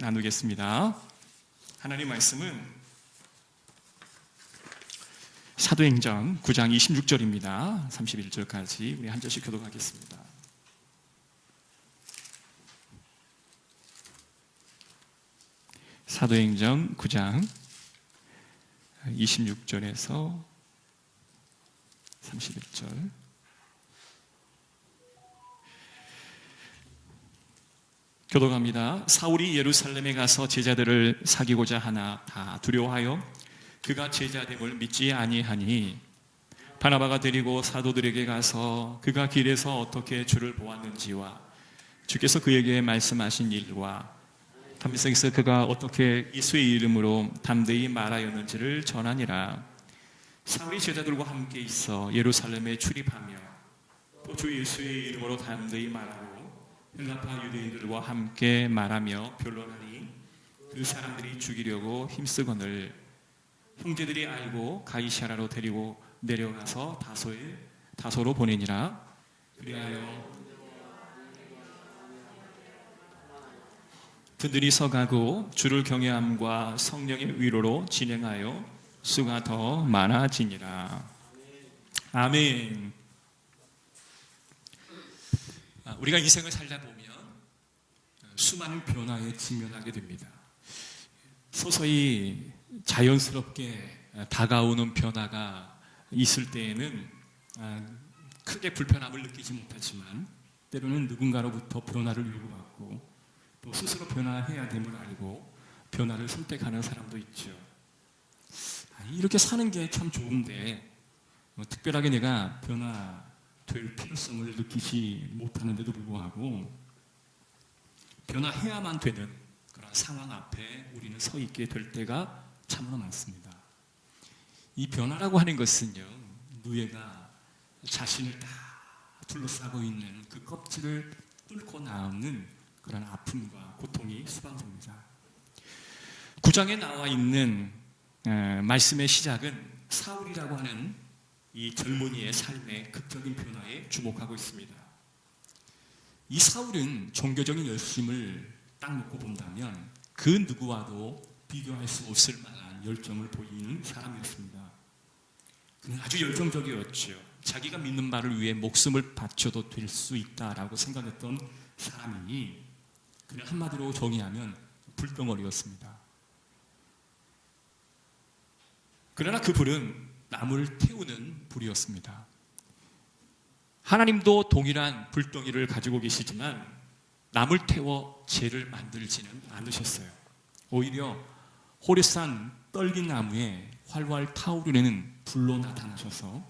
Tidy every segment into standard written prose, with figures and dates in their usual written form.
나누겠습니다. 하나님 말씀은 사도행전 9장 26절입니다. 31절까지 우리 한 절씩 교독하겠습니다. 사도행전 9장 26절에서 31절. 교독합니다. 사울이 예루살렘에 가서 제자들을 사귀고자 하나 다 두려워하여 그가 제자됨을 믿지 아니하니 바나바가 데리고 사도들에게 가서 그가 길에서 어떻게 주를 보았는지와 주께서 그에게 말씀하신 일과 담에색에서 그가 어떻게 예수의 이름으로 담대히 말하였는지를 전하니라. 사울이 제자들과 함께 있어 예루살렘에 출입하며 또 주 예수의 이름으로 담대히 말하고 헬라파 유대인들과 함께 말하며 변론하니 그 사람들이 죽이려고 힘쓰거늘 형제들이 알고 가이사라로 데리고 내려가서 다소로 보내니라. 그리하여 그들이 서가고 주를 경외함과 성령의 위로로 진행하여 수가 더 많아지니라. 아멘. 우리가 인생을 살다 보면 수많은 변화에 직면하게 됩니다. 서서히 자연스럽게 다가오는 변화가 있을 때에는 크게 불편함을 느끼지 못하지만 때로는 누군가로부터 변화를 요구받고 또 스스로 변화해야 됨을 알고 변화를 선택하는 사람도 있죠. 이렇게 사는 게 참 좋은데 특별하게 내가 변화될 필요성을 느끼지 못하는데도 불구하고 변화해야만 되는 그런 상황 앞에 우리는 서 있게 될 때가 참으로 많습니다. 이 변화라고 하는 것은요, 누에가 자신을 다 둘러싸고 있는 그 껍질을 뚫고 나오는 그런 아픔과 고통이 수반됩니다. 9장에 나와 있는 말씀의 시작은 사울이라고 하는 이 젊은이의 삶의 극적인 변화에 주목하고 있습니다. 이 사울은 종교적인 열심을 딱 놓고 본다면 그 누구와도 비교할 수 없을 만한 열정을 보이는 사람이었습니다. 그는 아주 열정적이었죠. 자기가 믿는 바를 위해 목숨을 바쳐도 될 수 있다라고 생각했던 사람이니 그는 한마디로 정의하면 불덩어리였습니다. 그러나 그 불은 남을 태우는 불이었습니다. 하나님도 동일한 불덩이를 가지고 계시지만 남을 태워 죄를 만들지는 않으셨어요. 오히려 호레산 떨긴 나무에 활활 타오르는 불로 나타나셔서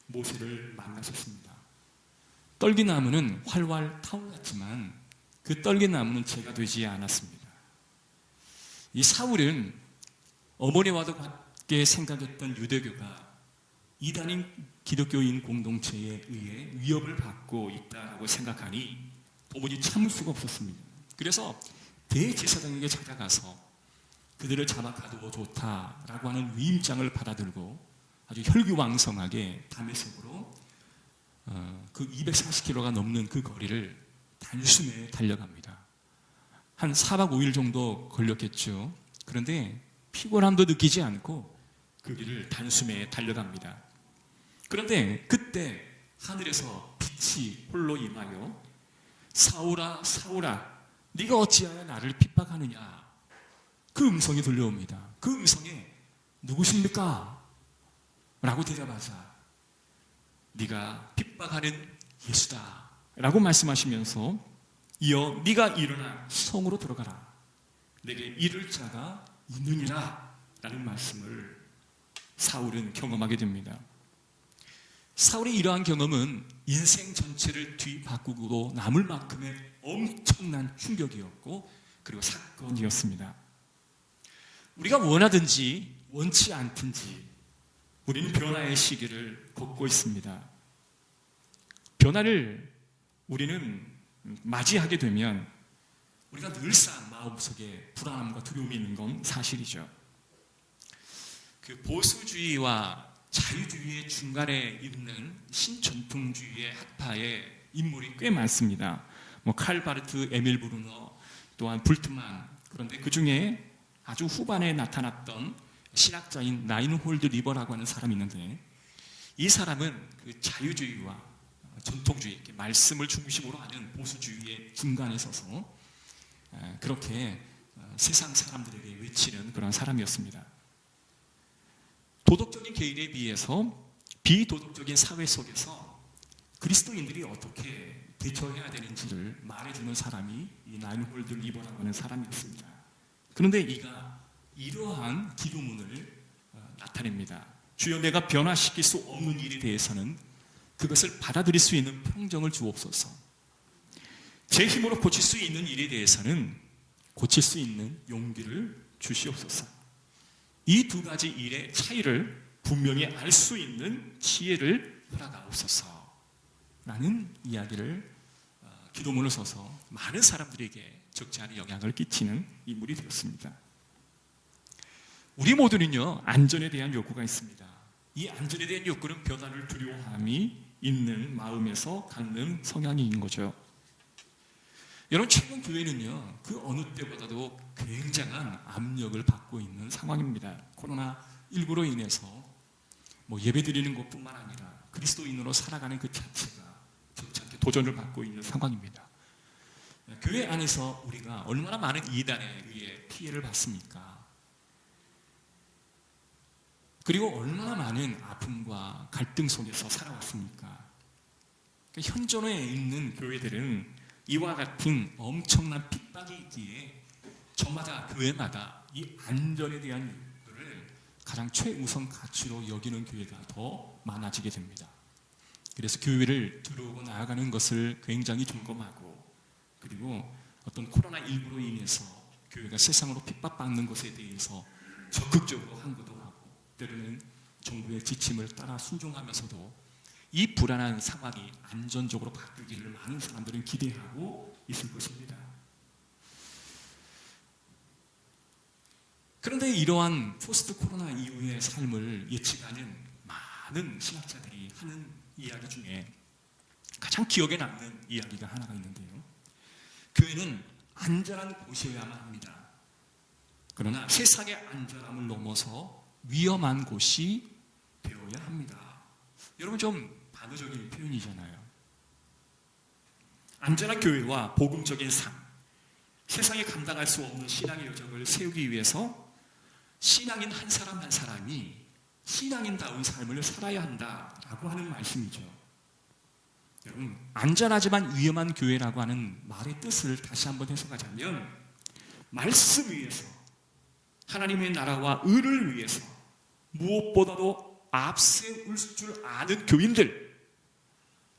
모세를 만나셨습니다. 떨긴 나무는 활활 타올랐지만 그 떨긴 나무는 죄가 되지 않았습니다. 이 사울은 어머니와도 같게 생각했던 유대교가 이단인 기독교인 공동체에 의해 위협을 받고 있다고 생각하니 도무지 참을 수가 없었습니다. 그래서 대제사장에게 찾아가서 그들을 잡아 가두어 좋다라고 하는 위임장을 받아들고 아주 혈기왕성하게 다메섹으로 그 240km가 넘는 그 거리를 단숨에 달려갑니다. 한 4박 5일 정도 걸렸겠죠. 그런데 피곤함도 느끼지 않고 그 길을 단숨에 달려갑니다. 그런데 그때 하늘에서 빛이 홀로 임하여 사울아 사울아 네가 어찌하여 나를 핍박하느냐, 그 음성이 들려옵니다. 그 음성에 누구십니까? 라고 대답하자 네가 핍박하는 예수다 라고 말씀하시면서 이어 네가 일어나 성으로 들어가라, 내게 이를 자가 있느니라 라는 말씀을 사울은 경험하게 됩니다. 사울의 이러한 경험은 인생 전체를 뒤바꾸고 남을 만큼의 엄청난 충격이었고 그리고 사건이었습니다. 우리가 원하든지 원치 않든지 우리는 변화의 시기를 걷고 있습니다. 변화를 우리는 맞이하게 되면 우리가 늘상 마음속에 불안함과 두려움이 있는 건 사실이죠. 그 보수주의와 자유주의의 중간에 있는 신전통주의의 학파의 인물이 꽤 많습니다. 칼바르트, 에밀 브루너, 또한 불트만, 그런데 그 중에 아주 후반에 나타났던 신학자인 라인홀드 리버라고 하는 사람이 있는데, 이 사람은 그 자유주의와 전통주의, 이렇게 말씀을 중심으로 하는 보수주의의 중간에 서서 그렇게 세상 사람들에게 외치는 그런 사람이었습니다. 도덕적인 개인에 비해서 비도덕적인 사회 속에서 그리스도인들이 어떻게 대처해야 되는지를 말해주는 사람이 이 라인홀드 리버라고 하는 사람이었습니다. 그런데 이가 이러한 기도문을 나타냅니다. 주여, 내가 변화시킬 수 없는 일에 대해서는 그것을 받아들일 수 있는 평정을 주옵소서. 제 힘으로 고칠 수 있는 일에 대해서는 고칠 수 있는 용기를 주시옵소서. 이 두 가지 일의 차이를 분명히 알 수 있는 지혜를 허락하옵소서 라는 이야기를 기도문을 써서 많은 사람들에게 적지 않은 영향을 끼치는 인물이 되었습니다. 우리 모두는요, 안전에 대한 욕구가 있습니다. 이 안전에 대한 욕구는 변화를 두려워함이 있는 마음에서 갖는 성향이 있는 거죠. 여러분, 최근 교회는요, 그 어느 때보다도 굉장한 압력을 받고 있는 상황입니다. 코로나19로 인해서 예배 드리는 것뿐만 아니라 그리스도인으로 살아가는 그 자체가 적지 않게 도전을 받고 있는 상황입니다. 교회 안에서 우리가 얼마나 많은 이단에 의해 피해를 받습니까? 그리고 얼마나 많은 아픔과 갈등 속에서 살아왔습니까? 현존에 있는 교회들은 이와 같은 엄청난 핍박이 있기에 저마다 교회마다 이 안전에 대한 욕구를 가장 최우선 가치로 여기는 교회가 더 많아지게 됩니다. 그래서 교회를 들어오고 나아가는 것을 굉장히 점검하고, 그리고 어떤 코로나19로 인해서 교회가 세상으로 핍박받는 것에 대해서 적극적으로 항거도 하고, 때로는 정부의 지침을 따라 순종하면서도 이 불안한 상황이 안전적으로 바뀌기를 많은 사람들은 기대하고 있을 것입니다. 그런데 이러한 포스트 코로나 이후의 삶을 예측하는 많은 신학자들이 하는 이야기 중에 가장 기억에 남는 이야기가 하나가 있는데요, 교회는 안전한 곳이어야만 합니다. 그러나 세상의 안전함을 넘어서 위험한 곳이 되어야 합니다. 여러분, 좀 반어적인 표현이잖아요. 안전한 교회와 복음적인 삶, 세상에 감당할 수 없는 신앙의 여정을 세우기 위해서 신앙인 한 사람 한 사람이 신앙인다운 삶을 살아야 한다라고 하는 말씀이죠. 여러분, 안전하지만 위험한 교회라고 하는 말의 뜻을 다시 한번 해석하자면, 말씀 위에서, 하나님의 나라와 의를 위해서 무엇보다도 앞세울 줄 아는 교인들,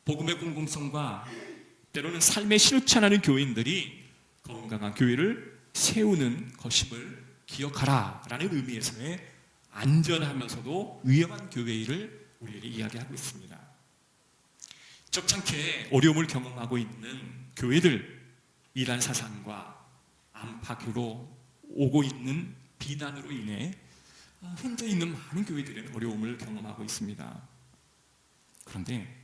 복음의 공공성과 때로는 삶의 실천하는 교인들이 건강한 교회를 세우는 것임을 기억하라 라는 의미에서의 안전하면서도 위험한 교회를 우리에게 이야기하고 있습니다. 적잖게 어려움을 경험하고 있는 교회들, 이단 사상과 안팎으로 오고 있는 비난으로 인해 현재 있는 많은 교회들은 어려움을 경험하고 있습니다. 그런데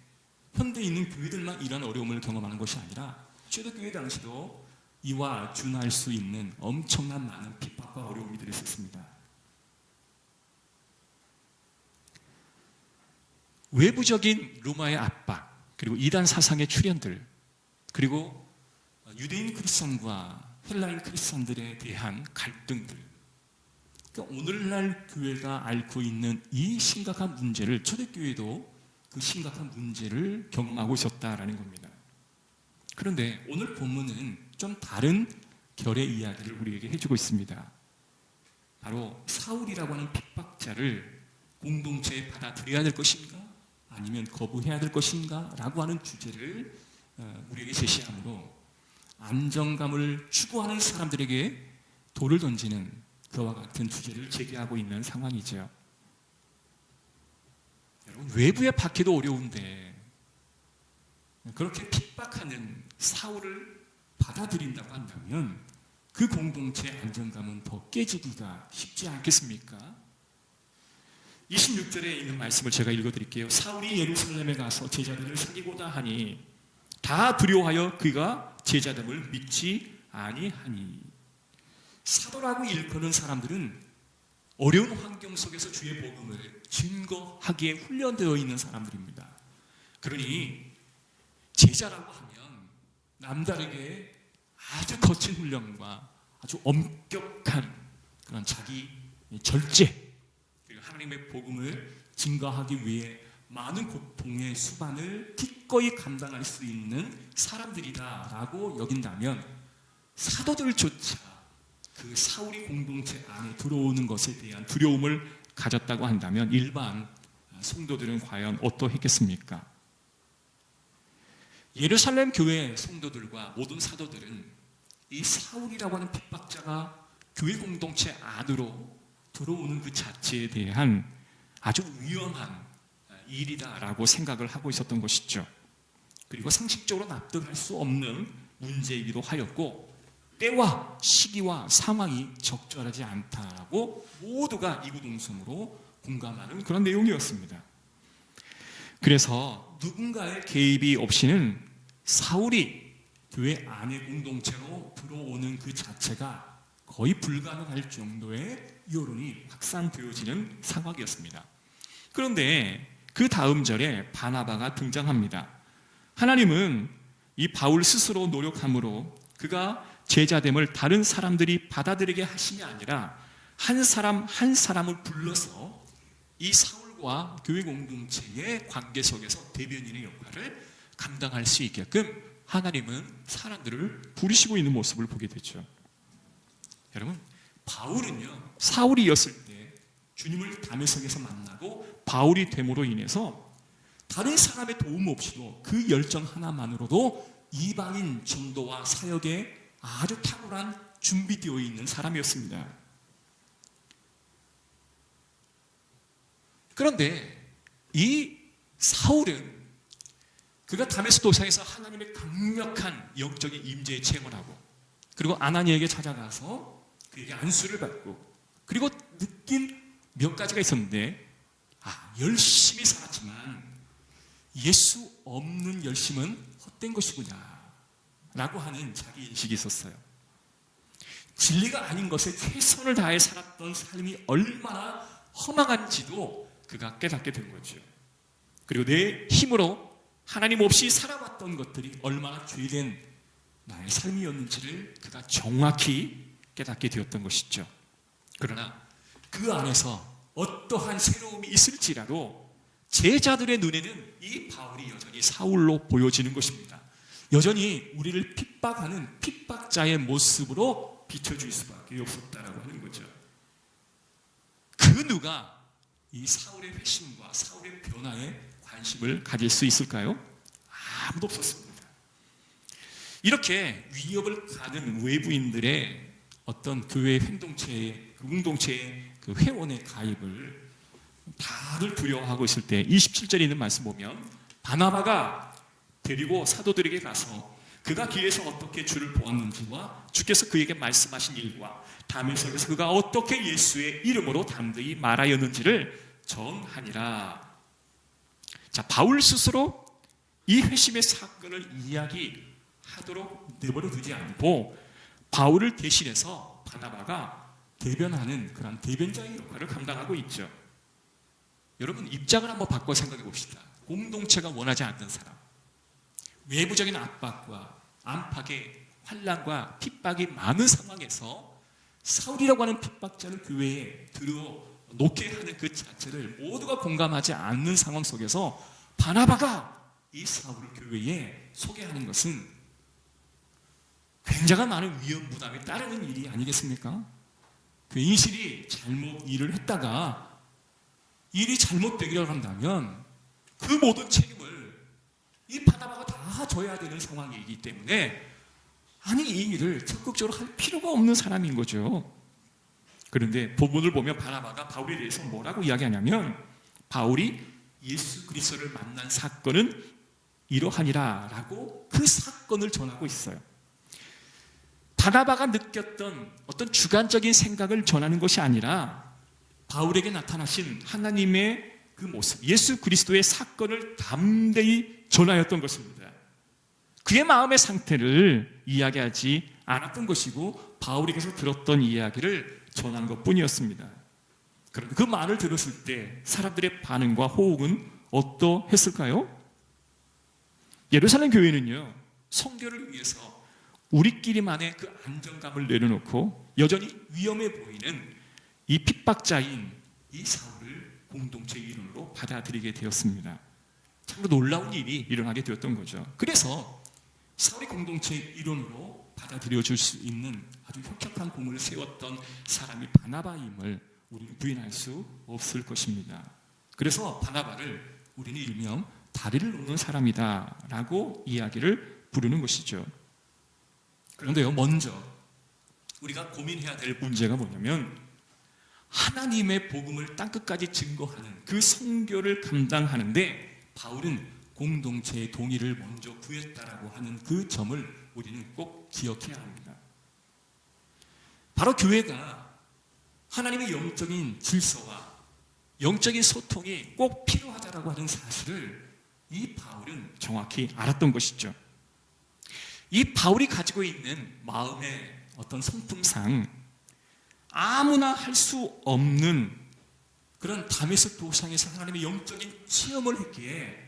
현대 있는 교회들만 이런 어려움을 경험하는 것이 아니라 초대교회 당시도 이와 준할 수 있는 엄청난 많은 핍박과 어려움이 있었습니다. 외부적인 로마의 압박, 그리고 이단 사상의 출현들, 그리고 유대인 크리스천과 헬라인 크리스천들에 대한 갈등들, 그러니까 오늘날 교회가 앓고 있는 이 심각한 문제를 초대교회도 그 심각한 문제를 경험하고 있었다라는 겁니다. 그런데 오늘 본문은 좀 다른 결의 이야기를 우리에게 해주고 있습니다. 바로 사울이라고 하는 핍박자를 공동체에 받아들여야 될 것인가, 아니면 거부해야 될 것인가 라고 하는 주제를 우리에게 제시하므로 안정감을 추구하는 사람들에게 돌을 던지는 그와 같은 주제를 제기하고 있는 상황이죠. 여러분, 외부에 받기도 어려운데 그렇게 핍박하는 사울을 받아들인다고 한다면 그 공동체의 안정감은 더 깨지기가 쉽지 않겠습니까? 26절에 있는 말씀을 제가 읽어드릴게요. 사울이 예루살렘에 가서 제자들을 사귀고자 하니 다 두려워하여 그가 제자됨을 믿지 아니하니. 사도라고 일컫는 사람들은 어려운 환경 속에서 주의 복음을 증거하기에 훈련되어 있는 사람들입니다. 그러니 제자라고 하면 남다르게 아주 거친 훈련과 아주 엄격한 그런 자기 절제, 그리고 하나님의 복음을 증거하기 위해 많은 고통의 수반을 기꺼이 감당할 수 있는 사람들이다라고 여긴다면, 사도들조차 그 사울이 공동체 안에 들어오는 것에 대한 두려움을 가졌다고 한다면 일반 성도들은 과연 어떠했겠습니까? 예루살렘 교회 성도들과 모든 사도들은 이 사울이라고 하는 핍박자가 교회 공동체 안으로 들어오는 그 자체에 대한 아주 위험한 일이다라고 생각을 하고 있었던 것이죠. 그리고 상식적으로 납득할 수 없는 문제이기도 하였고, 때와 시기와 상황이 적절하지 않다라고 모두가 이구동성으로 공감하는 그런 내용이었습니다. 그래서 누군가의 개입이 없이는 사울이 교회 안의 공동체로 들어오는 그 자체가 거의 불가능할 정도의 여론이 확산되어지는 상황이었습니다. 그런데 그 다음 절에 바나바가 등장합니다. 하나님은 이 바울 스스로 노력함으로 그가 제자됨을 다른 사람들이 받아들이게 하심이 아니라 한 사람 한 사람을 불러서 이 사울과 교회 공동체의 관계 속에서 대변인의 역할을 감당할 수 있게끔 하나님은 사람들을 부르시고 있는 모습을 보게 되죠. 여러분, 바울은요, 사울이었을 때 주님을 다메섹에서 만나고 바울이 됨으로 인해서 다른 사람의 도움 없이도 그 열정 하나만으로도 이방인 전도와 사역에 아주 탁월한 준비되어 있는 사람이었습니다. 그런데 이 사울은 그가 다메섹 도상에서 하나님의 강력한 영적인 임재에 체험을 하고, 그리고 아나니에게 찾아가서 그에게 안수를 받고, 그리고 느낀 몇 가지가 있었는데, 열심히 살았지만 예수 없는 열심은 헛된 것이구나 라고 하는 자기 인식이 있었어요. 진리가 아닌 것에 최선을 다해 살았던 삶이 얼마나 허망한지도 그가 깨닫게 된 거죠. 그리고 내 힘으로 하나님 없이 살아왔던 것들이 얼마나 죄된 나의 삶이었는지를 그가 정확히 깨닫게 되었던 것이죠. 그러나 그 안에서 어떠한 새로움이 있을지라도 제자들의 눈에는 이 바울이 여전히 사울로 보여지는 것입니다. 여전히 우리를 핍박하는 핍박자의 모습으로 비춰줄 수밖에 없었다라고 하는 거죠. 그 누가 이 사울의 회심과 사울의 변화에 관심을 가질 수 있을까요? 아무도 없었습니다. 이렇게 위협을 가는 외부인들의 어떤 교회 공동체의 그 회원의 가입을 다들 두려워하고 있을 때 27절에 있는 말씀 보면, 바나바가 데리고 사도들에게 가서 그가 길에서 어떻게 주를 보았는지와 주께서 그에게 말씀하신 일과 다메섹에서 그가 어떻게 예수의 이름으로 담대히 말하였는지를 전하니라. 자, 바울 스스로 이 회심의 사건을 이야기하도록 내버려 두지 않고 바울을 대신해서 바나바가 대변하는 그런 대변자의 역할을 감당하고 있죠. 여러분, 입장을 한번 바꿔 생각해 봅시다. 공동체가 원하지 않는 사람, 외부적인 압박과 안팎의 환난과 핍박이 많은 상황에서 사울이라고 하는 핍박자를 교회에 들어놓게 하는 그 자체를 모두가 공감하지 않는 상황 속에서 바나바가 이 사울을 교회에 소개하는 것은 굉장한 많은 위험 부담이 따르는 일이 아니겠습니까? 괜시리 잘못 일을 했다가 일이 잘못되기를 한다면 그 모든 책임을 이 바나바가 다 져야 되는 상황이기 때문에, 이 일을 적극적으로 할 필요가 없는 사람인 거죠. 그런데 본문을 보면 바나바가 바울에 대해서 뭐라고 이야기하냐면, 바울이 예수 그리스도를 만난 사건은 이러하니라 라고 그 사건을 전하고 있어요. 바나바가 느꼈던 어떤 주관적인 생각을 전하는 것이 아니라 바울에게 나타나신 하나님의 그 모습, 예수 그리스도의 사건을 담대히 전하였던 것입니다. 그의 마음의 상태를 이야기하지 않았던 것이고, 바울에게서 들었던 이야기를 전한 것뿐이었습니다. 그런데 그 말을 들었을 때 사람들의 반응과 호응은 어떠했을까요? 예루살렘 교회는요, 성교를 위해서 우리끼리만의 그 안정감을 내려놓고 여전히 위험해 보이는 이 핍박자인 이 사울을 공동체 일원으로 받아들이게 되었습니다. 참으로 놀라운 일이 일어나게 되었던 거죠. 그래서 사울이 공동체 일원으로 받아들여줄 수 있는 아주 혁혁한 공을 세웠던 사람이 바나바임을 우리는 부인할 수 없을 것입니다. 그래서 바나바를 우리는 일명 다리를 놓는 사람이다 라고 이야기를 부르는 것이죠. 그런데요, 먼저 우리가 고민해야 될 문제가 뭐냐면 하나님의 복음을 땅끝까지 증거하는 그 선교를 감당하는데 바울은 공동체의 동의를 먼저 구했다라고 하는 그 점을 우리는 꼭 기억해야 합니다. 바로 교회가 하나님의 영적인 질서와 영적인 소통이 꼭 필요하다라고 하는 사실을 이 바울은 정확히 알았던 것이죠. 이 바울이 가지고 있는 마음의 어떤 성품상 아무나 할 수 없는 그런 다메섹 도상에서 하나님의 영적인 체험을 했기에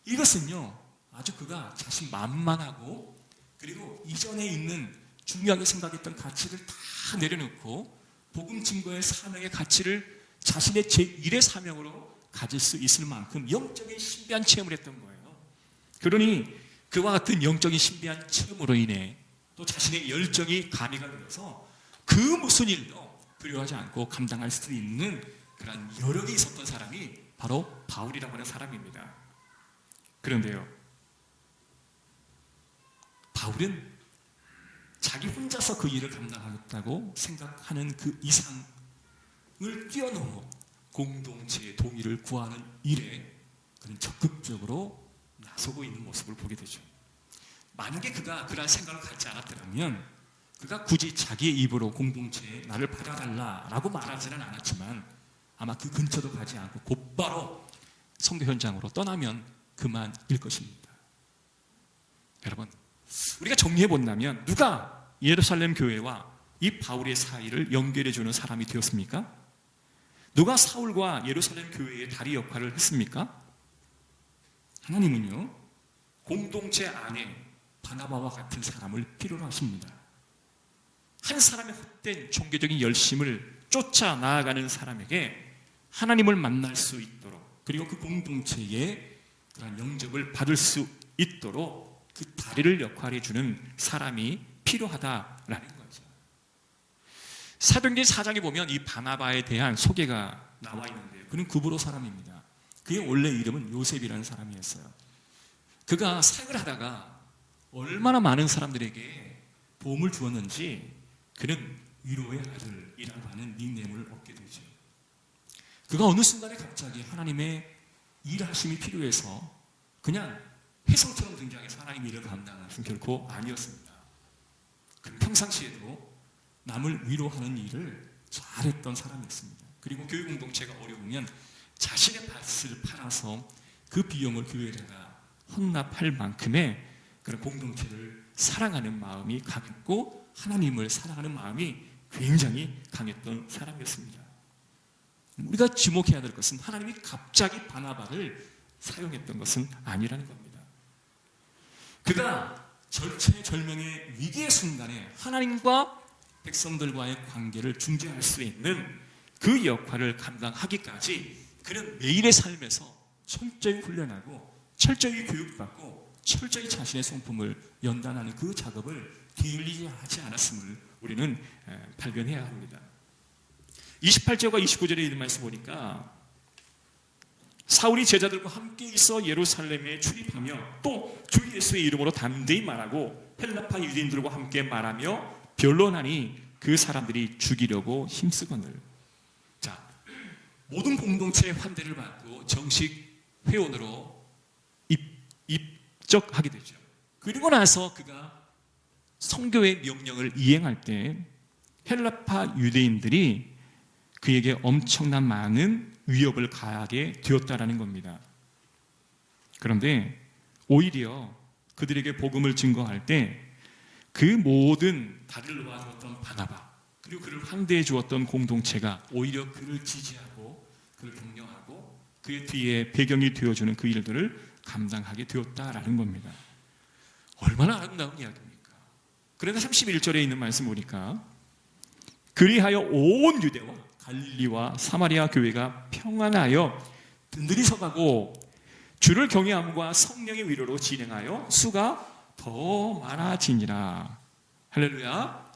이것은요, 아주 그가 자신 만만하고 그리고 이전에 있는 중요하게 생각했던 가치를 다 내려놓고 복음 증거의 사명의 가치를 자신의 제1의 사명으로 가질 수 있을 만큼 영적인 신비한 체험을 했던 거예요. 그러니 그와 같은 영적인 신비한 체험으로 인해 또 자신의 열정이 가미가 되어서 그 무슨 일도 두려워하지 않고 감당할 수 있는 그런 여력이 있었던 사람이 바로 바울이라고 하는 사람입니다. 그런데요, 바울은 자기 혼자서 그 일을 감당하겠다고 생각하는 그 이상을 뛰어넘어 공동체의 동의를 구하는 일에 그는 적극적으로 나서고 있는 모습을 보게 되죠. 만약에 그가 그런 생각을 갖지 않았더라면 그가 굳이 자기의 입으로 공동체에 나를 받아달라라고 말하지는 않았지만 아마 그 근처도 가지 않고 곧바로 선교 현장으로 떠나면 그만일 것입니다. 여러분, 우리가 정리해 본다면 누가 예루살렘 교회와 이 바울의 사이를 연결해 주는 사람이 되었습니까? 누가 사울과 예루살렘 교회의 다리 역할을 했습니까? 하나님은요, 공동체 안에 바나바와 같은 사람을 필요로 하십니다. 한 사람의 헛된 종교적인 열심을 쫓아 나아가는 사람에게 하나님을 만날 수 있도록 그리고 그 공동체에 그런 영접을 받을 수 있도록 그 다리를 역할해 주는 사람이 필요하다라는 거죠. 사도행전 4장에 보면 이 바나바에 대한 소개가 나와 있는데요. 그는 구브로 사람입니다. 그의 원래 이름은 요셉이라는 사람이었어요. 그가 사역을 하다가 얼마나 많은 사람들에게 도움을 주었는지 그는 위로의 아들이라고 하는 닉네임을 얻게 되죠. 그가 어느 순간에 갑자기 하나님의 일하심이 필요해서 그냥 혜성처럼 등장해서 하나님의 일을 감당하는 것은 결코 아니었습니다. 그는 평상시에도 남을 위로하는 일을 잘했던 사람이었습니다. 그리고 교회 공동체가 어려우면 자신의 밭을 팔아서 그 비용을 교회에다가 헌납할 만큼의 그런 공동체를 사랑하는 마음이 강했고 하나님을 사랑하는 마음이 굉장히 강했던 사람이었습니다. 우리가 주목해야 될 것은 하나님이 갑자기 바나바를 사용했던 것은 아니라는 겁니다. 그가 절체절명의 위기의 순간에 하나님과 백성들과의 관계를 중재할 수 있는 그 역할을 감당하기까지 그는 매일의 삶에서 철저히 훈련하고 철저히 교육받고 철저히 자신의 성품을 연단하는 그 작업을 게을리지 하지 않았음을 우리는 발견해야 합니다. 28절과 29절에 있는 말씀 보니까 사울이 제자들과 함께 있어 예루살렘에 출입하며 또 주 예수의 이름으로 담대히 말하고 헬라파 유대인들과 함께 말하며 변론하니 그 사람들이 죽이려고 힘쓰거늘. 자, 모든 공동체의 환대를 받고 정식 회원으로 입적하게 되죠. 그리고 나서 그가 선교의 명령을 이행할 때 헬라파 유대인들이 그에게 엄청난 많은 위협을 가하게 되었다라는 겁니다. 그런데 오히려 그들에게 복음을 증거할 때 그 모든 다리를 놓아주었던 바나바, 그리고 그를 환대해 주었던 공동체가 오히려 그를 지지하고 그를 격려하고 그의 뒤에 배경이 되어주는 그 일들을 감당하게 되었다라는 겁니다. 얼마나 아름다운 이야기입니까? 그런데 31절에 있는 말씀 보니까 그리하여 온 유대와 갈릴리와 사마리아 교회가 평안하여 든든히 서가고 주를 경외함과 성령의 위로로 진행하여 수가 더 많아지니라. 할렐루야.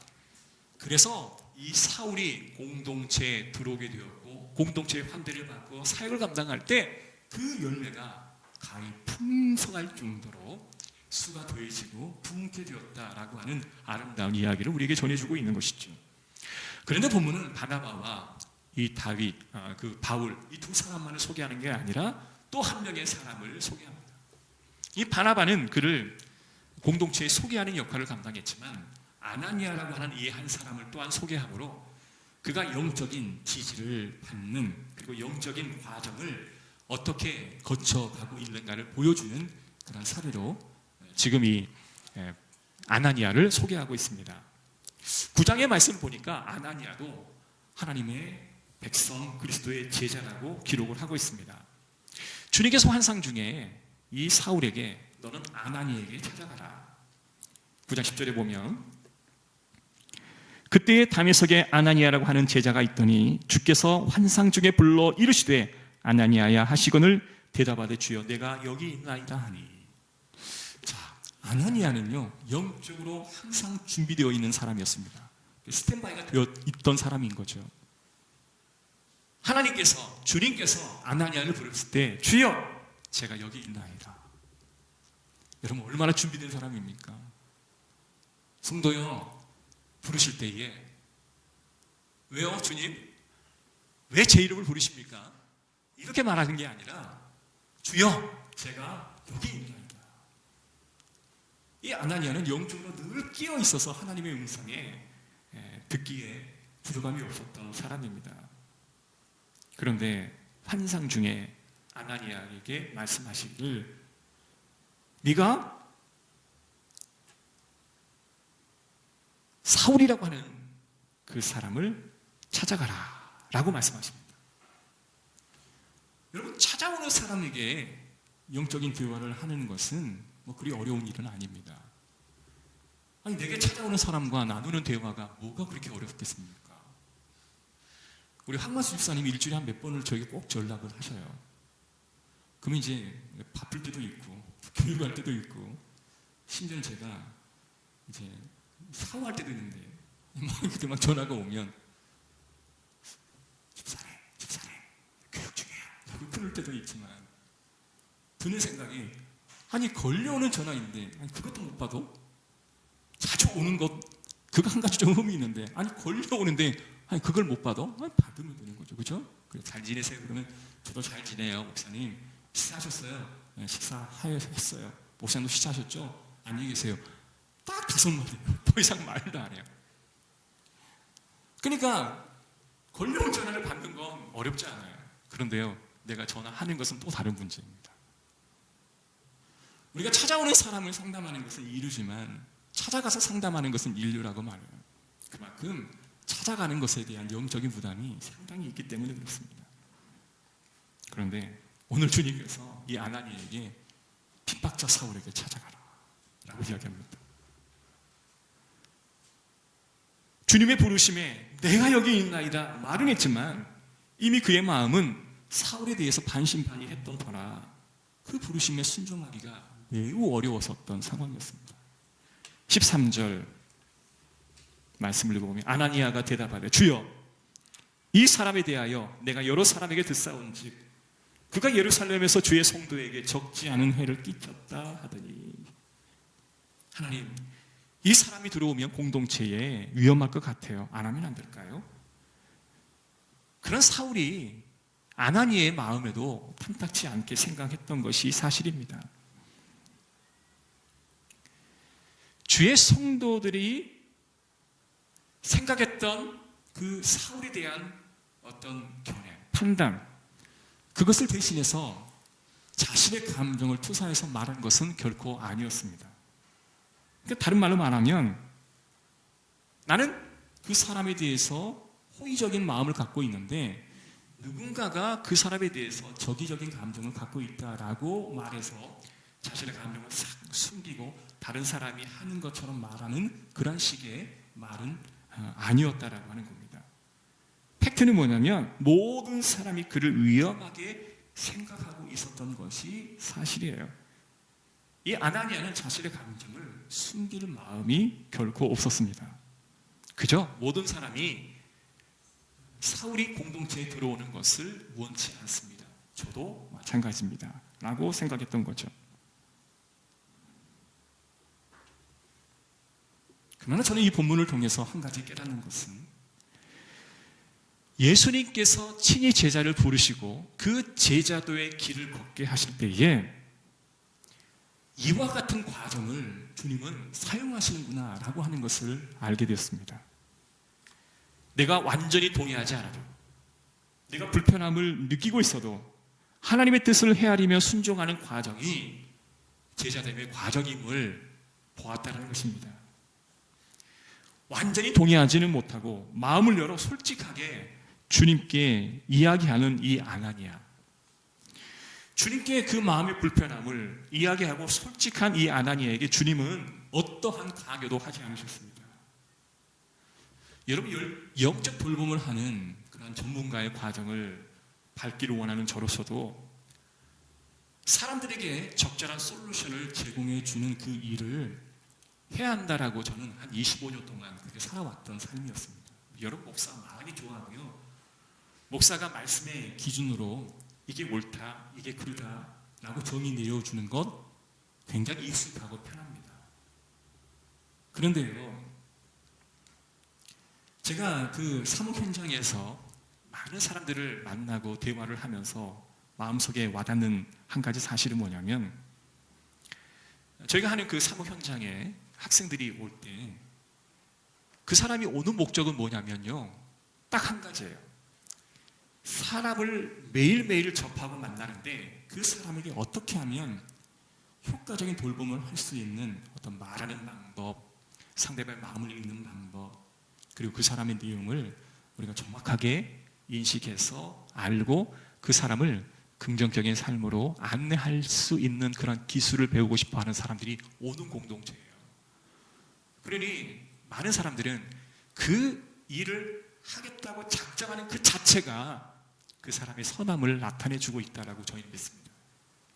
그래서 이 사울이 공동체에 들어오게 되었고 공동체의 환대를 받고 사역을 감당할 때 그 열매가 가히 풍성할 정도로 수가 더해지고 풍게 되었다라고 하는 아름다운 이야기를 우리에게 전해주고 있는 것이죠. 그런데 본문은 바나바와 이 다윗, 그 바울, 이 두 사람만을 소개하는 게 아니라 또 한 명의 사람을 소개합니다. 이 바나바는 그를 공동체에 소개하는 역할을 감당했지만 아나니아라고 하는 이 한 사람을 또한 소개함으로 그가 영적인 지지를 받는, 그리고 영적인 과정을 어떻게 거쳐가고 있는가를 보여주는 그런 사례로 지금 이 아나니아를 소개하고 있습니다. 9장의 말씀 보니까 아나니아도 하나님의 백성 그리스도의 제자라고 기록을 하고 있습니다. 주님께서 환상 중에 이 사울에게 너는 아나니에게 찾아가라. 9장 10절에 보면 그때에 다메섹에 아나니아라고 하는 제자가 있더니 주께서 환상 중에 불러 이르시되 아나니아야 하시거늘 대답하되 주여 내가 여기 있나이다 하니. 자, 아나니아는요 영적으로 항상 준비되어 있는 사람이었습니다. 스탠바이가 되어 있던 사람인 거죠. 하나님께서, 주님께서 아나니아를 부르실 때 주여 제가 여기 있나이다. 여러분 얼마나 준비된 사람입니까? 성도요 부르실 때에 왜요 주님? 왜 제 이름을 부르십니까? 이렇게 말하는 게 아니라 주여 제가 여기 있나이다. 이 아나니아는 영적으로 늘 끼어 있어서 하나님의 음성에 듣기에 부족함이 없었던 사람입니다. 그런데 환상 중에 아나니아에게 말씀하시기를 네가 사울이라고 하는 그 사람을 찾아가라 라고 말씀하십니다. 여러분 찾아오는 사람에게 영적인 대화를 하는 것은 뭐 그리 어려운 일은 아닙니다. 아니 내게 찾아오는 사람과 나누는 대화가 뭐가 그렇게 어렵겠습니까? 우리 황만수 집사님이 일주일에 한 몇 번을 저에게 꼭 연락을 하셔요. 그러면 이제 바쁠 때도 있고 교육할 때도 있고 심지어 제가 이제 샤워할 때도 있는데 그때 막 전화가 오면 집사님 교육 중이야 라고 끊을 때도 있지만 드는 생각이 아니 걸려오는 전화인데 아니 그것도 못 봐도 자주 오는 것 그거 한 가지 좀 흠이 있는데 아니 걸려오는데 아니 그걸 못 봐도 아니 받으면 되는 거죠. 그렇죠? 그래 잘 지내세요. 그러면 저도 잘 지내요. 목사님 식사하셨어요? 네, 식사했어요. 목사님도 식사하셨죠? 안녕히 계세요. 딱 5마디예요. 더 이상 말도 안 해요. 그러니까 걸려온 전화를 받는 건 어렵지 않아요. 그런데요 내가 전화하는 것은 또 다른 문제입니다. 우리가 찾아오는 사람을 상담하는 것은 일이지만 찾아가서 상담하는 것은 인류라고 말해요. 그만큼 찾아가는 것에 대한 영적인 부담이 상당히 있기 때문에 그렇습니다. 그런데 오늘 주님께서 이 아나니에게 핍박자 사울에게 찾아가라 라고 이야기합니다. 주님의 부르심에 내가 여기 있나이다 말은 했지만 이미 그의 마음은 사울에 대해서 반신반의했던 터라 그 부르심에 순종하기가 매우 어려웠었던 상황이었습니다. 13절 말씀을 읽어보면 아나니아가 대답하되 주여 이 사람에 대하여 내가 여러 사람에게 듣사온즉 그가 예루살렘에서 주의 성도에게 적지 않은 해를 끼쳤다 하더니 하나님 이 사람이 들어오면 공동체에 위험할 것 같아요. 안 하면 안 될까요? 그런 사울이 아나니아의 마음에도 탐탁치 않게 생각했던 것이 사실입니다. 주의 성도들이 생각했던 그 사울에 대한 어떤 견해, 판단 그것을 대신해서 자신의 감정을 투사해서 말한 것은 결코 아니었습니다. 그러니까 다른 말로 말하면 나는 그 사람에 대해서 호의적인 마음을 갖고 있는데 누군가가 그 사람에 대해서 적의적인 감정을 갖고 있다라고 말해서 자신의 감정을 싹 숨기고 다른 사람이 하는 것처럼 말하는 그런 식의 말은 아니었다라고 하는 겁니다. 팩트는 뭐냐면 모든 사람이 그를 위험하게 생각하고 있었던 것이 사실이에요. 이 아나니아는 자신의 감정을 숨길 마음이 결코 없었습니다. 그저 모든 사람이 사울이 공동체에 들어오는 것을 원치 않습니다. 저도 마찬가지입니다. 라고 생각했던 거죠. 그러나 저는 이 본문을 통해서 한 가지 깨닫는 것은 예수님께서 친히 제자를 부르시고 그 제자도의 길을 걷게 하실 때에 이와 같은 과정을 주님은 사용하시는구나 라고 하는 것을 알게 되었습니다. 내가 완전히 동의하지 않아도, 내가 불편함을 느끼고 있어도 하나님의 뜻을 헤아리며 순종하는 과정이 제자됨의 과정임을 보았다는 것입니다. 완전히 동의하지는 못하고 마음을 열어 솔직하게 주님께 이야기하는 이 아나니아, 주님께 그 마음의 불편함을 이야기하고 솔직한 이 아나니아에게 주님은 어떠한 강요도 하지 않으셨습니다. 여러분, 영적 돌봄을 하는 그런 전문가의 과정을 밟기를 원하는 저로서도 사람들에게 적절한 솔루션을 제공해 주는 그 일을 해야 한다라고 저는 한 25년 동안 그렇게 살아왔던 삶이었습니다. 여러분, 목사 많이 좋아하고요. 목사가 말씀의 기준으로 이게 옳다, 이게 그르다 라고 정의 내려주는 것 굉장히 익숙하고 편합니다. 그런데요, 제가 그 사목 현장에서 많은 사람들을 만나고 대화를 하면서 마음속에 와닿는 한 가지 사실은 뭐냐면, 저희가 하는 그 사목 현장에 학생들이 올 때 그 사람이 오는 목적은 뭐냐면요, 딱 한 가지예요. 사람을 매일매일 접하고 만나는데 그 사람에게 어떻게 하면 효과적인 돌봄을 할 수 있는 어떤 말하는 방법, 상대방의 마음을 읽는 방법, 그리고 그 사람의 내용을 우리가 정확하게 인식해서 알고 그 사람을 긍정적인 삶으로 안내할 수 있는 그런 기술을 배우고 싶어 하는 사람들이 오는 공동체예요. 그러니 많은 사람들은 그 일을 하겠다고 작정하는 그 자체가 그 사람의 선함을 나타내주고 있다고 저희는 믿습니다.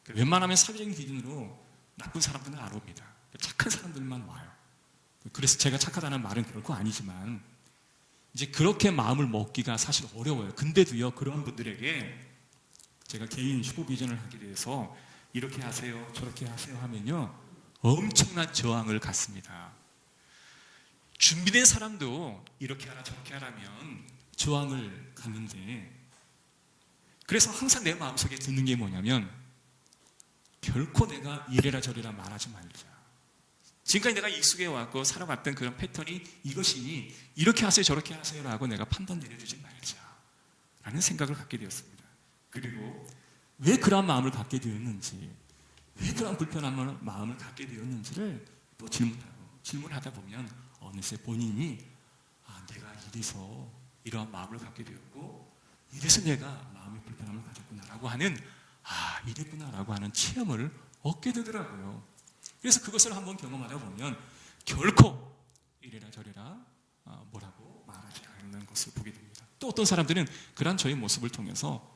웬만하면 사회적인 기준으로 나쁜 사람들은 안 옵니다. 착한 사람들만 와요. 그래서 제가 착하다는 말은 결코 아니지만 이제 그렇게 마음을 먹기가 사실 어려워요. 근데도요, 그런 분들에게 제가 개인 슈퍼 비전을 하게 돼서 이렇게 하세요, 저렇게 하세요 하면요, 엄청난 저항을 갖습니다. 준비된 사람도 이렇게 하라 저렇게 하라면 저항을 갖는데, 그래서 항상 내 마음속에 드는 게 뭐냐면 결코 내가 이래라 저래라 말하지 말자. 지금까지 내가 익숙해 왔고 살아왔던 그런 패턴이 이것이니 이렇게 하세요 저렇게 하세요 라고 내가 판단 내려주지 말자 라는 생각을 갖게 되었습니다. 그리고 왜 그런 마음을 갖게 되었는지, 왜 그런 불편한 마음을 갖게 되었는지를 또 질문하다 보면 어느새 본인이 내가 이래서 이러한 마음을 갖게 되었고 이래서 내가 마음의 불편함을 가졌구나라고 하는 이랬구나라고 하는 체험을 얻게 되더라고요. 그래서 그것을 한번 경험하다 보면 결코 이래라 저래라 뭐라고 말하지 않는 것을 보게 됩니다. 또 어떤 사람들은 그런 저의 모습을 통해서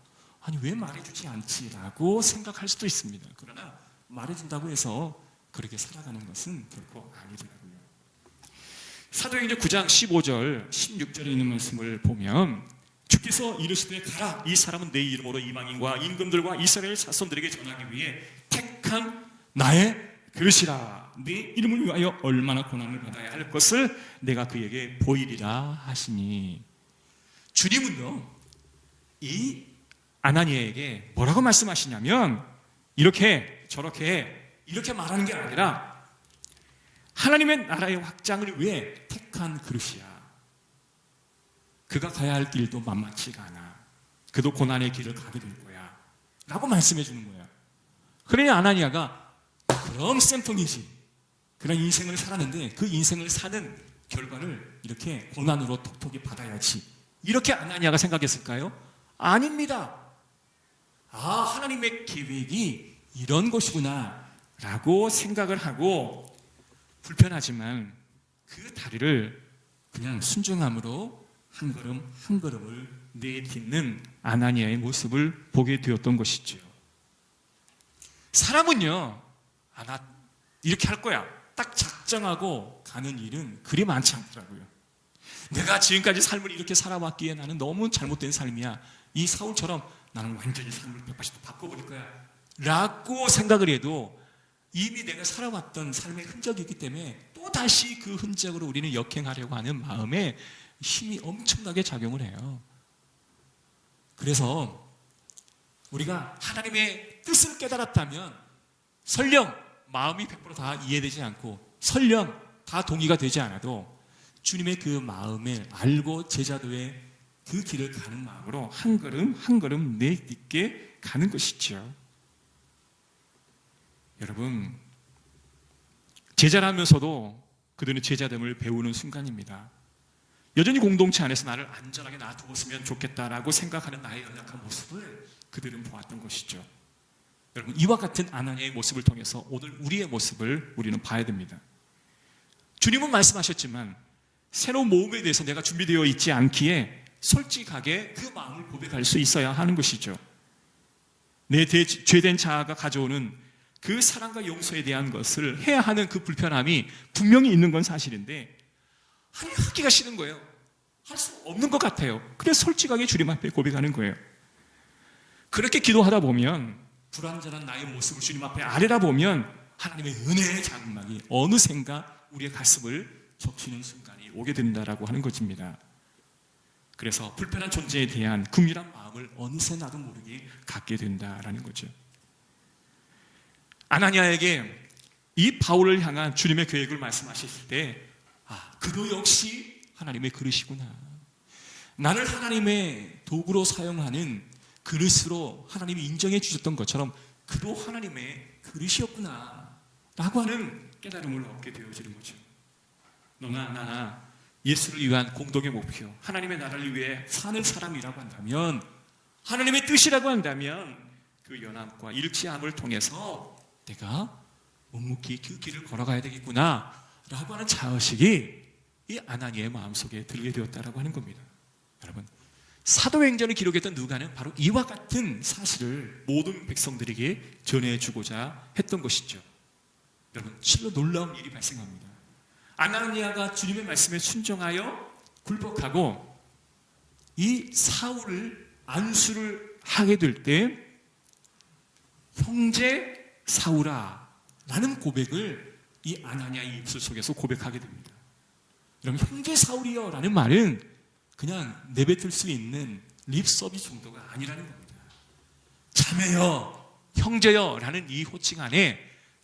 왜 말해주지 않지라고 생각할 수도 있습니다. 그러나 말해준다고 해서 그렇게 살아가는 것은 결코 아니더라고요. 사도행전 9장 15절 16절에 있는 말씀을 보면 주께서 이르시되 가라, 이 사람은 내 이름으로 이방인과 임금들과 이스라엘 자손들에게 전하기 위해 택한 나의 그릇이라. 네 이름을 위하여 얼마나 고난을 받아야 할 것을 내가 그에게 보이리라 하시니. 주님은요, 이 아나니아에게 뭐라고 말씀하시냐면 이렇게 저렇게 이렇게 말하는 게 아니라 하나님의 나라의 확장을 위해 택한 그릇이야. 그가 가야 할 길도 만만치가 않아. 그도 고난의 길을 가게 될 거야 라고 말씀해 주는 거야. 그러니 아나니아가 그럼 쌤통이지, 그런 인생을 살았는데 그 인생을 사는 결과를 이렇게 고난으로 톡톡히 받아야지, 이렇게 아나니아가 생각했을까요? 아닙니다. 하나님의 계획이 이런 것이구나 라고 생각을 하고, 불편하지만 그 다리를 그냥 순종함으로 한 걸음 한 걸음을 내딛는 아나니아의 모습을 보게 되었던 것이죠. 사람은요, 나 이렇게 할 거야 딱 작정하고 가는 일은 그리 많지 않더라고요. 내가 지금까지 삶을 이렇게 살아왔기에 나는 너무 잘못된 삶이야, 이 사울처럼 나는 완전히 삶을 180도 바꿔버릴 거야 라고 생각을 해도 이미 내가 살아왔던 삶의 흔적이 있기 때문에 또다시 그 흔적으로 우리는 역행하려고 하는 마음에 힘이 엄청나게 작용을 해요. 그래서 우리가 하나님의 뜻을 깨달았다면 설령 마음이 100%다 이해되지 않고 설령 다 동의가 되지 않아도 주님의 그 마음을 알고 제자도의 그 길을 가는 마음으로 한 걸음 한 걸음 내딛게 가는 것이죠. 여러분, 제자라면서도 그들은 제자됨을 배우는 순간입니다. 여전히 공동체 안에서 나를 안전하게 놔두었으면 좋겠다라고 생각하는 나의 연약한 모습을 그들은 보았던 것이죠. 여러분, 이와 같은 아나니아의 모습을 통해서 오늘 우리의 모습을 우리는 봐야 됩니다. 주님은 말씀하셨지만 새로운 모험에 대해서 내가 준비되어 있지 않기에 솔직하게 그 마음을 고백할 수 있어야 하는 것이죠. 내 죄된 자아가 가져오는 그 사랑과 용서에 대한 것을 해야 하는 그 불편함이 분명히 있는 건 사실인데 하기가 싫은 거예요. 할 수 없는 것 같아요. 그래서 솔직하게 주님 앞에 고백하는 거예요. 그렇게 기도하다 보면, 불완전한 나의 모습을 주님 앞에 아뢰다 보면 하나님의 은혜의 장막이 어느샌가 우리의 가슴을 적시는 순간이 오게 된다라고 하는 것입니다. 그래서 불편한 존재에 대한 긍휼한 마음을 어느새 나도 모르게 갖게 된다라는 거죠. 아나니아에게 이 바울을 향한 주님의 계획을 말씀하셨을 때 그도 역시 하나님의 그릇이구나, 나를 하나님의 도구로 사용하는 그릇으로 하나님이 인정해 주셨던 것처럼 그도 하나님의 그릇이었구나 라고 하는 깨달음을 얻게 되어지는 거죠. 너나 나나 예수를 위한 공동의 목표, 하나님의 나라를 위해 사는 사람이라고 한다면, 하나님의 뜻이라고 한다면 그 연합과 일치함을 통해서 내가 묵묵히 그 길을 걸어가야 되겠구나 라고 하는 자의식이 이 아나니아의 마음속에 들게 되었다라고 하는 겁니다. 여러분, 사도행전을 기록했던 누가는 바로 이와 같은 사실을 모든 백성들에게 전해주고자 했던 것이죠. 여러분, 실로 놀라운 일이 발생합니다. 아나니아가 주님의 말씀에 순종하여 굴복하고 이 사울을 안수를 하게 될 때 형제 사울아 라는 고백을 이 아나니아의 입술 속에서 고백하게 됩니다. 여러분, 형제 사울이여 라는 말은 그냥 내뱉을 수 있는 립서비스 정도가 아니라는 겁니다. 자매여, 형제여 라는 이 호칭 안에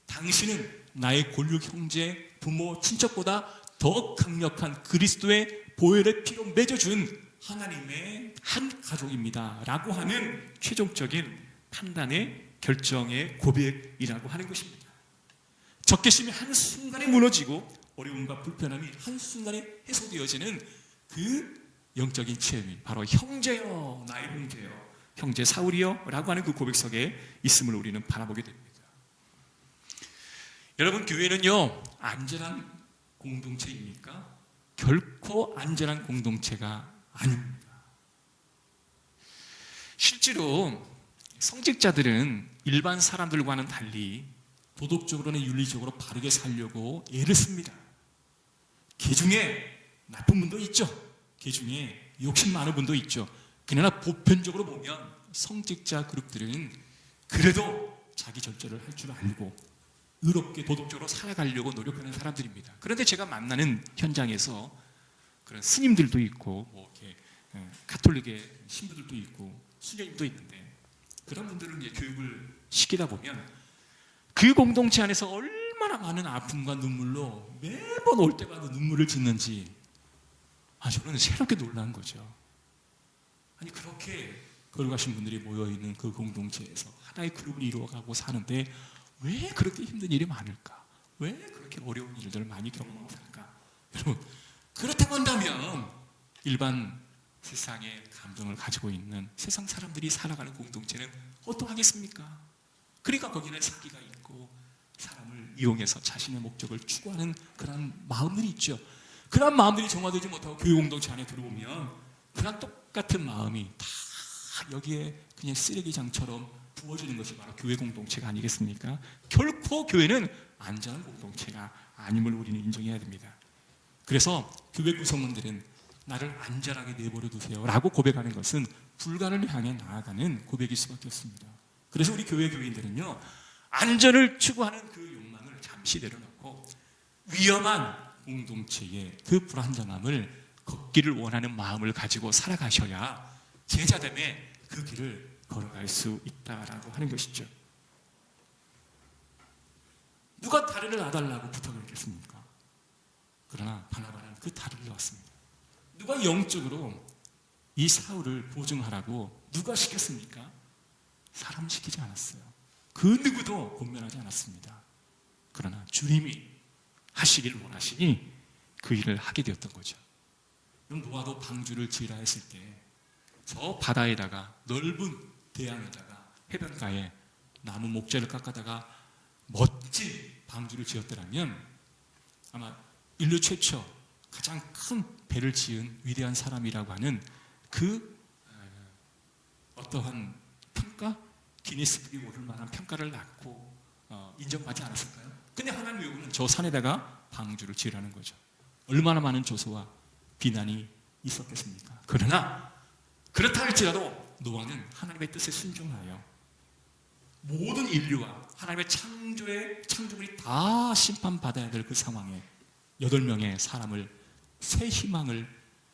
당신은 나의 골육 형제, 부모, 친척보다 더 강력한 그리스도의 보혈의 피로 맺어준 하나님의 한 가족입니다 라고 하는 최종적인 판단의 결정의 고백이라고 하는 것입니다. 적개심이 한순간에 무너지고 어려움과 불편함이 한순간에 해소되어지는 그 영적인 체험이 바로 형제여, 나의 형제여, 형제 사울이여 라고 하는 그 고백 속에 있음을 우리는 바라보게 됩니다. 여러분, 교회는요 안전한 공동체입니까? 결코 안전한 공동체가 아닙니다. 실제로 성직자들은 일반 사람들과는 달리 도덕적으로나 윤리적으로 바르게 살려고 애를 씁니다. 개중에 나쁜 분도 있죠. 개중에 욕심 많은 분도 있죠. 그러나 보편적으로 보면 성직자 그룹들은 그래도 자기 절제를 할 줄 알고 의롭게 도덕적으로 살아가려고 노력하는 사람들입니다. 그런데 제가 만나는 현장에서 그런 스님들도 있고 뭐 이렇게 가톨릭의 신부들도 있고 수녀님도 있는데, 그런 분들은 이제 교육을 시키다 보면 그 공동체 안에서 얼마나 많은 아픔과 눈물로 매번 올 때마다 눈물을 짓는지 저는 새롭게 놀란 거죠. 아니, 그렇게 걸어가신 분들이 모여있는 그 공동체에서 하나의 그룹을 이루어가고 사는데 왜 그렇게 힘든 일이 많을까? 왜 그렇게 어려운 일들을 많이 경험할까? 여러분, 그렇다고 한다면 일반 세상의 감정을 가지고 있는 세상 사람들이 살아가는 공동체는 어떠하겠습니까? 그러니까 거기는 사기가 있고 사람을 이용해서 자신의 목적을 추구하는 그런 마음들이 있죠. 그런 마음들이 정화되지 못하고 교회 공동체 안에 들어오면 그런 똑같은 마음이 다 여기에 그냥 쓰레기장처럼 부어지는 것이 바로 교회 공동체가 아니겠습니까? 결코 교회는 안전한 공동체가 아님을 우리는 인정해야 됩니다. 그래서 교회 구성원들은 나를 안전하게 내버려 두세요 라고 고백하는 것은 불가를 향해 나아가는 고백일 수밖에 없습니다. 그래서 우리 교회 교인들은요, 안전을 추구하는 그 욕망을 잠시 내려놓고 위험한 공동체의 그 불안정함을 걷기를 원하는 마음을 가지고 살아가셔야 제자됨의 그 길을 걸어갈 수 있다라고 하는 것이죠. 누가 다리를 놔달라고 부탁을 했겠습니까? 그러나 바나바는 그 다리를 놨습니다. 누가 영적으로 이 사울을 보증하라고 누가 시켰습니까? 사람 시키지 않았어요. 그 누구도 권면하지 않았습니다. 그러나 주님이 하시기를 원하시니 그 일을 하게 되었던 거죠. 노아도 방주를 지으라 했을 때 저 바다에다가 넓은 대양에다가 해변가에 나무 목재를 깎아다가 멋진 방주를 지었더라면 아마 인류 최초 가장 큰 배를 지은 위대한 사람이라고 하는 그 어떠한 평가? 기니스북에 오를 만한 평가를 낳고 인정받지 않았을까요? 근데 하나님 요구는 저 산에다가 방주를 지으라는 거죠. 얼마나 많은 조소와 비난이 있었겠습니까? 그러나 그렇다 할지라도 노아는 하나님의 뜻에 순종하여 모든 인류와 하나님의 창조물이 다 심판받아야 될 그 상황에 8명의 사람을 새 희망을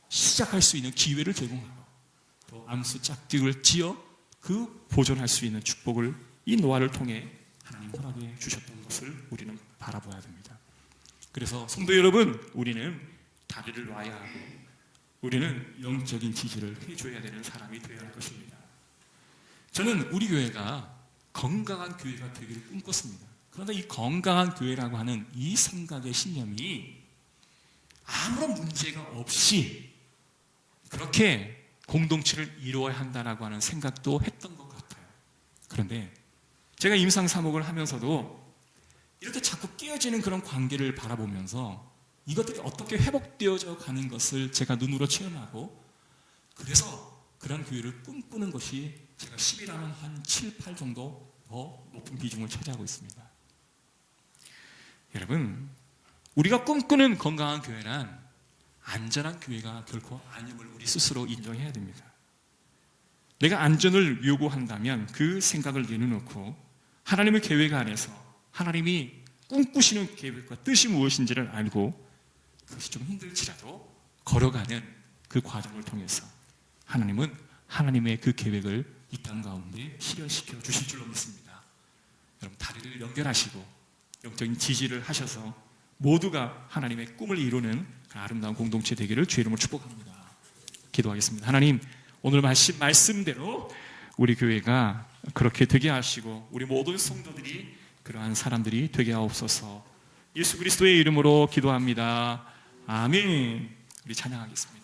시작할 수 있는 기회를 제공하고 또 암수 짝짓을 지어 그 보존할 수 있는 축복을 이 노아를 통해 하나님 허락해 주셨던 것을 우리는 바라봐야 됩니다. 그래서 성도 여러분, 우리는 다리를 놔야 하고 우리는 영적인 지지를 해줘야 되는 사람이 되어야 할 것입니다. 저는 우리 교회가 건강한 교회가 되기를 꿈꿨습니다. 그런데 이 건강한 교회라고 하는 이 생각의 신념이 아무런 문제가 없이 그렇게 공동체를 이루어야 한다라고 하는 생각도 했던 것 같아요. 그런데 제가 임상사목을 하면서도 이렇게 자꾸 깨어지는 그런 관계를 바라보면서 이것들이 어떻게 회복되어져 가는 것을 제가 눈으로 체험하고 그래서 그런 교회를 꿈꾸는 것이 제가 10이라는 한 7, 8 정도 더 높은 비중을 차지하고 있습니다. 여러분, 우리가 꿈꾸는 건강한 교회란 안전한 교회가 결코 아님을 우리 스스로 인정해야 됩니다. 내가 안전을 요구한다면 그 생각을 내려놓고 하나님의 계획 안에서 하나님이 꿈꾸시는 계획과 뜻이 무엇인지를 알고 그것이 좀 힘들지라도 걸어가는 그 과정을 통해서 하나님은 하나님의 그 계획을 이 땅 가운데 실현시켜 주실 줄로 믿습니다. 여러분, 다리를 연결하시고 영적인 지지를 하셔서 모두가 하나님의 꿈을 이루는 그 아름다운 공동체 되기를 주의 이름으로 축복합니다. 기도하겠습니다. 하나님, 오늘 말씀대로 우리 교회가 그렇게 되게 하시고 우리 모든 성도들이 그러한 사람들이 되게 하옵소서. 예수 그리스도의 이름으로 기도합니다. 아멘. 우리 찬양하겠습니다.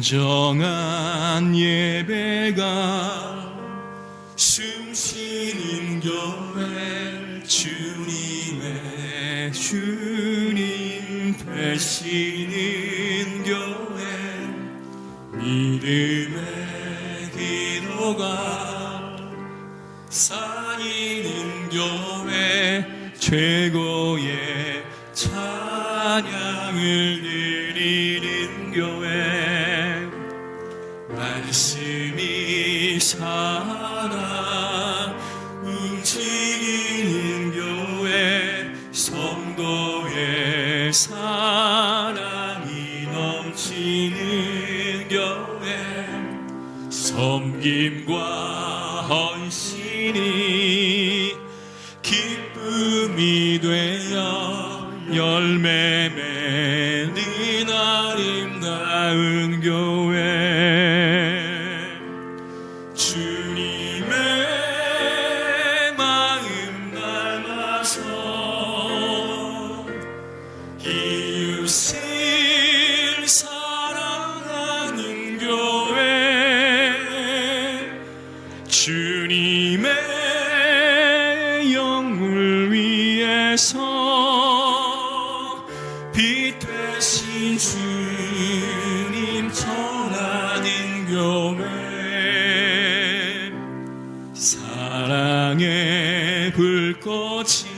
진정한 예배가 숨쉬는 교회, 주님 되시는 교회, 믿음의 기도가 쌓이는 교회, 최고의 찬양을 드리는 교회, 말씀이 살아 움직이는 교회, 성도의 사랑이 넘치는 교회, 섬김과 헌신이 기쁨이 되어 열매 맺는 꽃이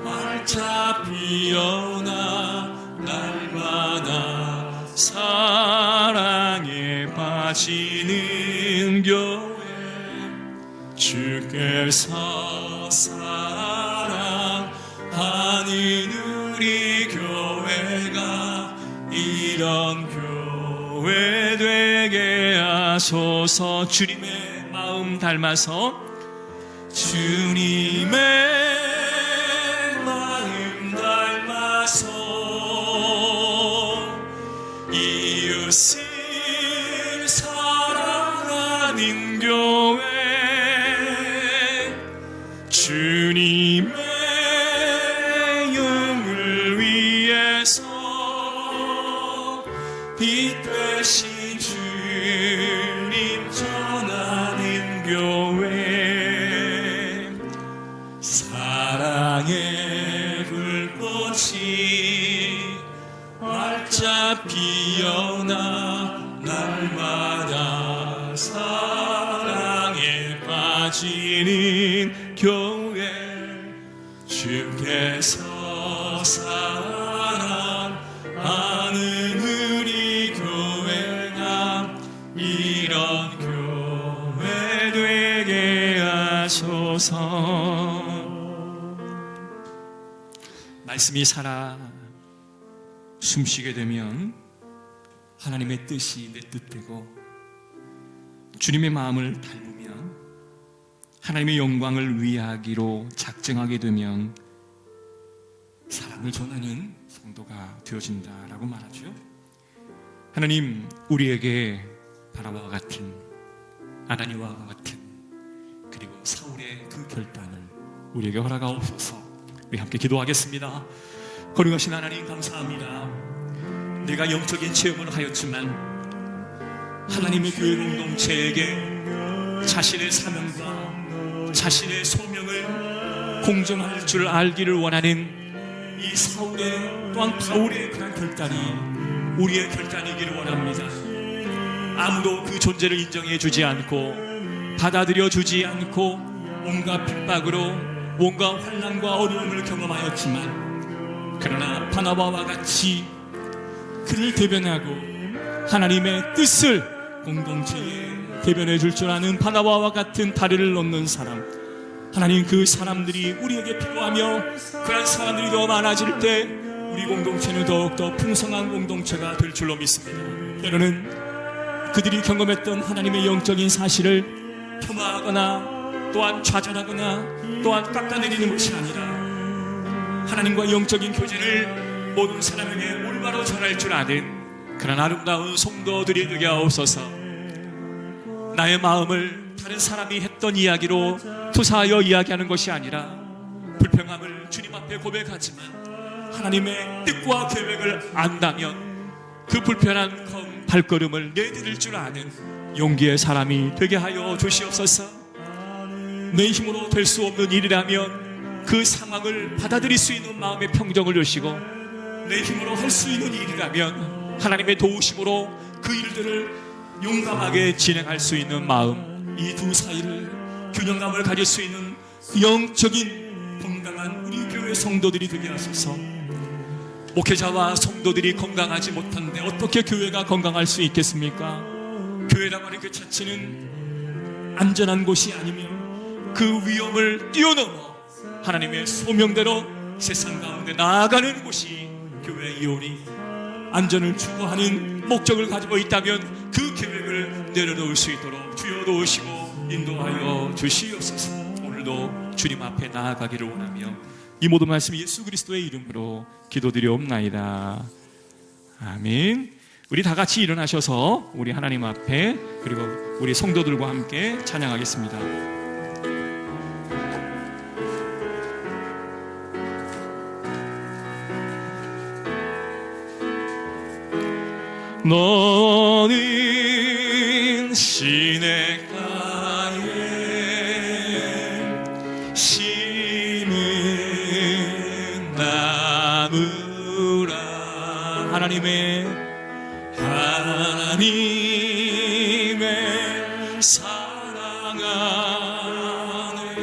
활짝 피어나 날마다 사랑에 빠지는 교회, 주께서 사랑하는 우리 교회가 이런 교회 되게 하소서. 주님의 마음 닮아서, 주님의 마음 닮아서 이웃을 사랑하는 교회, 주님의 영을 위해서 빛 되신 주님 전하는 교회, 사랑의 불꽃이 활짝 피어나 날마다 사랑에 빠지는 교회, 주께서 사랑하는 우리 교회가 이런 교회 되게 하소서. 말씀이 살아 숨쉬게 되면 하나님의 뜻이 내 뜻되고, 주님의 마음을 닮으면 하나님의 영광을 위하기로 작정하게 되면 사랑을 전하는 성도가 되어진다라고 말하죠. 하나님, 우리에게 바라와 같은, 아나니와 같은, 그리고 사울의 그 결단을 우리에게 허락하옵소서. 우리 함께 기도하겠습니다. 거룩하신 하나님, 감사합니다. 내가 영적인 체험을 하였지만 하나님의 교회 공동체에게 자신의 사명과 자신의 소명을 공정할 줄 알기를 원하는 이 사울의, 또한 바울의 그런 결단이 우리의 결단이기를 원합니다. 아무도 그 존재를 인정해 주지 않고 받아들여 주지 않고 온갖 핍박으로 온갖 환난과 어려움을 경험하였지만, 그러나 바나바와 같이 그를 대변하고 하나님의 뜻을 공동체에 대변해 줄 줄 아는 바나바와 같은 다리를 놓는 사람, 하나님, 그 사람들이 우리에게 필요하며 그런 사람들이 더 많아질 때 우리 공동체는 더욱더 풍성한 공동체가 될 줄로 믿습니다. 때로는 그들이 경험했던 하나님의 영적인 사실을 폄하하거나 또한 좌절하거나 또한 깎아내리는 것이 아니라 하나님과 영적인 교제를 모든 사람에게 올바로 전할 줄 아는 그런 아름다운 성도들이 되게 하옵소서. 나의 마음을 다른 사람이 했던 이야기로 투사하여 이야기하는 것이 아니라 불평함을 주님 앞에 고백하지만 하나님의 뜻과 계획을 안다면 그 불편한 발걸음을 내디딜 줄 아는 용기의 사람이 되게 하여 주시옵소서. 내 힘으로 될 수 없는 일이라면 그 상황을 받아들일 수 있는 마음의 평정을 주시고, 내 힘으로 할 수 있는 일이라면 하나님의 도우심으로 그 일들을 용감하게 진행할 수 있는 마음, 이 두 사이를 균형감을 가질 수 있는 영적인 건강한 우리 교회 성도들이 되게 하소서. 목회자와 성도들이 건강하지 못한데 어떻게 교회가 건강할 수 있겠습니까? 교회라고 하는 그 자체는 안전한 곳이 아니며 그 위험을 뛰어넘어 하나님의 소명대로 세상 가운데 나아가는 곳이 교회이오니, 안전을 추구하는 목적을 가지고 있다면 그 계획을 내려놓을 수 있도록 주여 도우시고 인도하여 주시옵소서. 오늘도 주님 앞에 나아가기를 원하며 이 모든 말씀 예수 그리스도의 이름으로 기도드리옵나이다. 아멘. 우리 다 같이 일어나셔서 우리 하나님 앞에 그리고 우리 성도들과 함께 찬양하겠습니다. 너는 시냇가에 심은 나무라. 하나님의 사랑 안에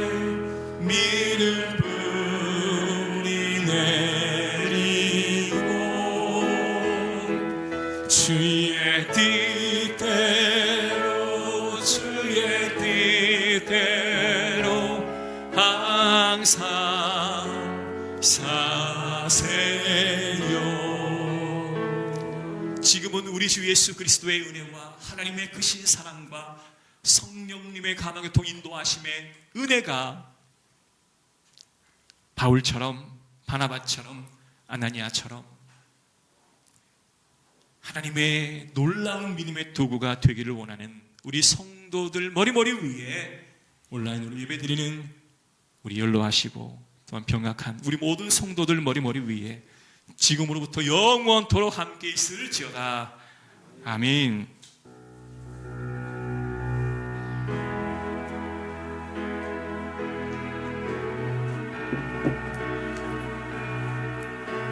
우리 주 예수 그리스도의 은혜와 하나님의 크신 사랑과 성령님의 감화교통 인도하심의 은혜가 바울처럼 바나바처럼 아나니아처럼 하나님의 놀라운 믿음의 도구가 되기를 원하는 우리 성도들 머리머리 위에 온라인으로 예배드리는 우리 연로하시고 또한 병약한 우리 모든 성도들 머리머리 위에 지금으로부터 영원토록 함께 있을지어다. 아멘.